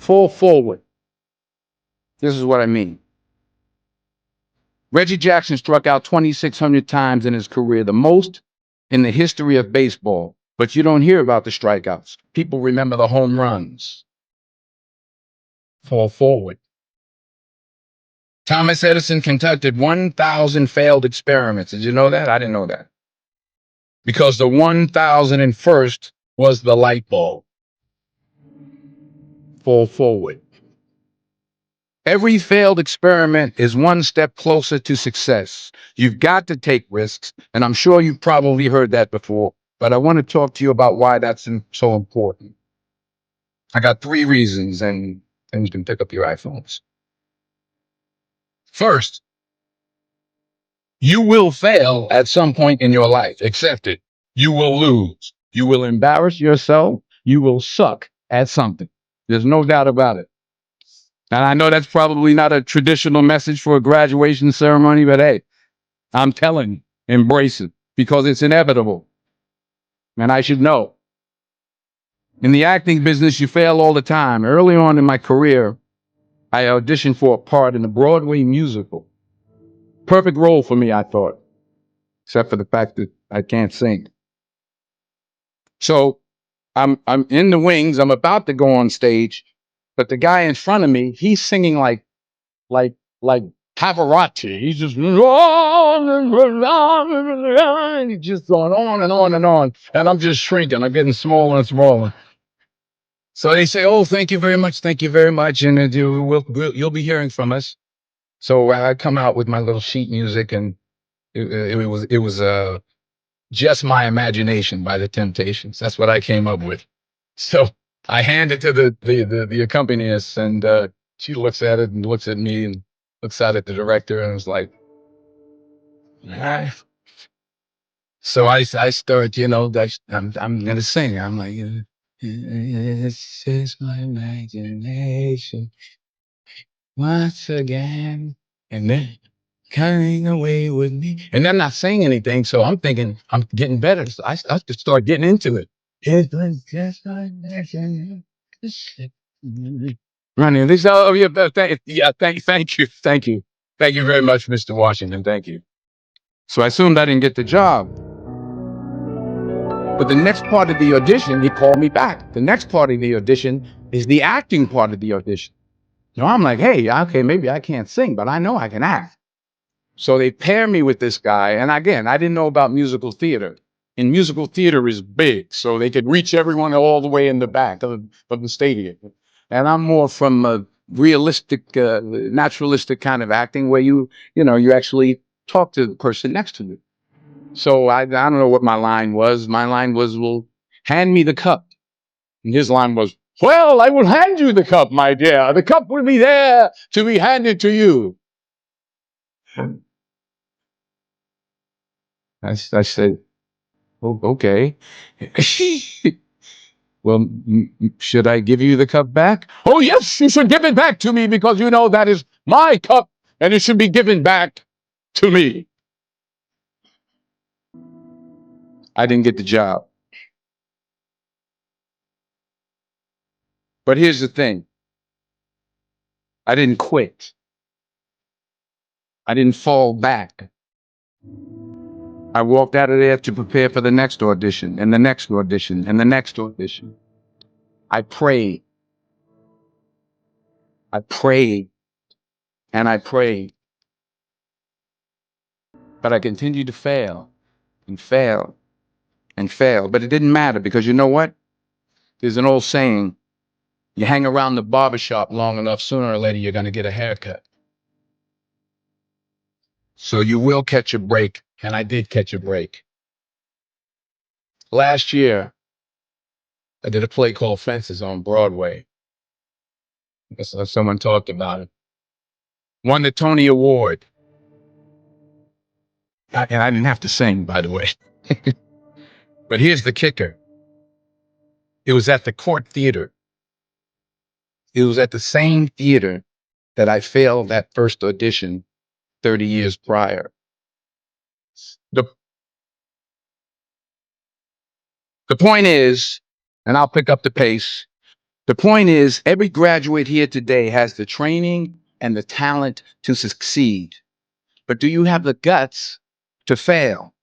Fall forward. This is what I mean. Reggie Jackson struck out 2,600 times in his career, the most in the history of baseball. But you don't hear about the strikeouts. People remember the home runs. Fall forward. Thomas Edison conducted 1,000 failed experiments. Did you know that? I didn't know that. Because the 1,001st was the light bulb. Fall forward. Every failed experiment is one step closer to success. You've got to take risks, and I'm sure you've probably heard that before, but I want to talk to you about why that's so important. I got 3 reasons, and you can pick up your iPhones. First, you will fail at some point in your life. Accept it. You will lose. You will embarrass yourself. You will suck at something. There's no doubt about it. And I know that's probably not a traditional message for a graduation ceremony, but hey, I'm telling you, embrace it because it's inevitable. And I should know. In the acting business, you fail all the time. Early on in my career, I auditioned for a part in a Broadway musical. Perfect role for me, I thought, except for the fact that I can't sing. So I'm in the wings. I'm about to go on stage, but the guy in front of me, he's singing like Pavarotti. He's just he's just going on and on and on, and I'm just shrinking. I'm getting smaller and smaller. So they say, "Oh, thank you very much, and you'll be hearing from us." So I come out with my little sheet music, and it was just my imagination by the Temptations. That's what I came up with. So I hand it to the accompanist, and she looks at it and looks at me and looks out at the director and was like, "Ah." So I start, I'm gonna sing. I'm like, it's just my imagination once again, and then coming away with me. And I'm not saying anything, so I'm thinking I'm getting better. So I just start getting into it. It was just my imagination. Running this. Oh yeah, thank you very much, Mr. Washington. Thank you. So I assumed I didn't get the job. But the next part of the audition, he called me back. The next part of the audition is the acting part of the audition. So I'm like, hey, okay, maybe I can't sing, but I know I can act. So they pair me with this guy. And again, I didn't know about musical theater. And musical theater is big, so they could reach everyone all the way in the back of the stadium. And I'm more from a realistic, naturalistic kind of acting where you actually talk to the person next to you. So I don't know what my line was. My line was, well, hand me the cup. And his line was, well, I will hand you the cup, my dear. The cup will be there to be handed to you. I said, oh, okay. Well, should I give you the cup back? Oh, yes, you should give it back to me because you know that is my cup and it should be given back to me. I didn't get the job. But here's the thing. I didn't quit. I didn't fall back. I walked out of there to prepare for the next audition and the next audition and the next audition. I prayed. I prayed and I prayed. But I continued to fail and fail and fail. But it didn't matter because you know what? There's an old saying, you hang around the barbershop long enough, sooner or later you're going to get a haircut. So you will catch a break. And I did catch a break. Last year, I did a play called Fences on Broadway. Someone talked about it. Won the Tony Award. And I didn't have to sing, by the way. But here's the kicker. It was at the Court Theater. It was at the same theater that I failed that first audition 30 years prior. The, the point is, and I'll pick up the pace, The point is, every graduate here today has the training and the talent to succeed. But do you have the guts to fail?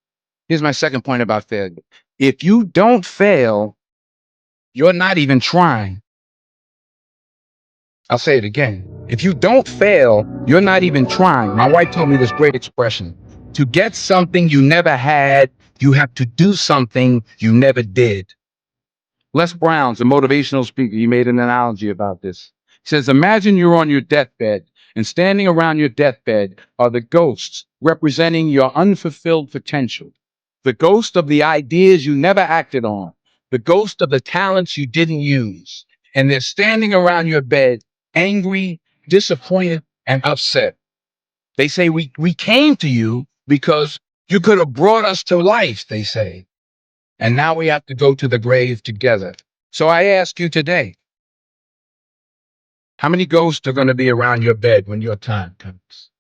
Here's my second point about failure. If you don't fail, you're not even trying. I'll say it again. If you don't fail, you're not even trying. My wife told me this great expression. To get something you never had, you have to do something you never did. Les Brown's a motivational speaker. He made an analogy about this. He says, imagine you're on your deathbed, and standing around your deathbed are the ghosts representing your unfulfilled potential, the ghost of the ideas you never acted on, the ghost of the talents you didn't use. And they're standing around your bed, angry, disappointed, and upset. They say, we came to you because you could have brought us to life, they say. And now we have to go to the grave together. So I ask you today, how many ghosts are going to be around your bed when your time comes?